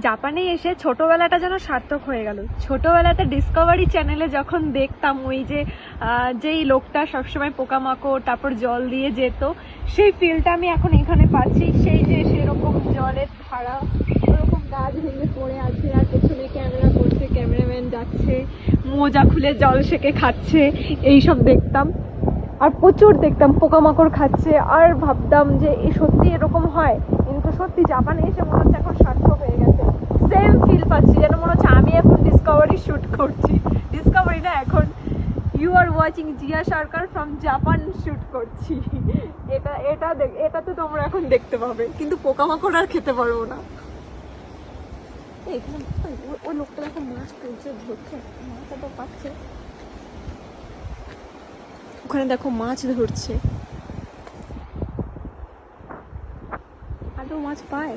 জাপানে এসে ছোটবেলাটা যেন সার্থক হয়ে গেল। ছোটবেলাতে ডিসকভারি চ্যানেলে যখন দেখতাম ওই যে যেই লোকটা সবসময় পোকামাকড় তারপর জল দিয়ে যেত, সেই ফিলটা আমি এখন এখানে পাচ্ছি। সেই যে সেরকম জলের ধারা, ওরকম গাছ ভেঙে পড়ে আছে, আর পেছনে ক্যামেরা করছে, ক্যামেরাম্যান যাচ্ছে মোজা খুলে জল সেকে খাচ্ছে, এইসব দেখতাম। আর প্রচুর দেখতাম পোকামাকড় খাচ্ছে, আর ভাবতাম যে সত্যি এরকম হয়। কিন্তু সত্যি জাপানে এসে মনে হচ্ছে এখন সার্থক হয়ে গেছে। সেম ফিল পাচ্ছি, যেন মনে হচ্ছে আমি এখন ডিসকভারি শুট করছি। ডিসকভারি না, এখন you are watching Jiya Sarkar from Japan shoot করছি। এটা তো তোমরা এখন দেখতে পাবে, কিন্তু পোকামাকড় আর খেতে পারবো না। এখানে ওই লোকটা দেখো মাছ তুলছে, ধরছে, মাছ তো পাচ্ছে। ওখানে দেখো মাছ ধরছে, আদৌ মাছ পায়?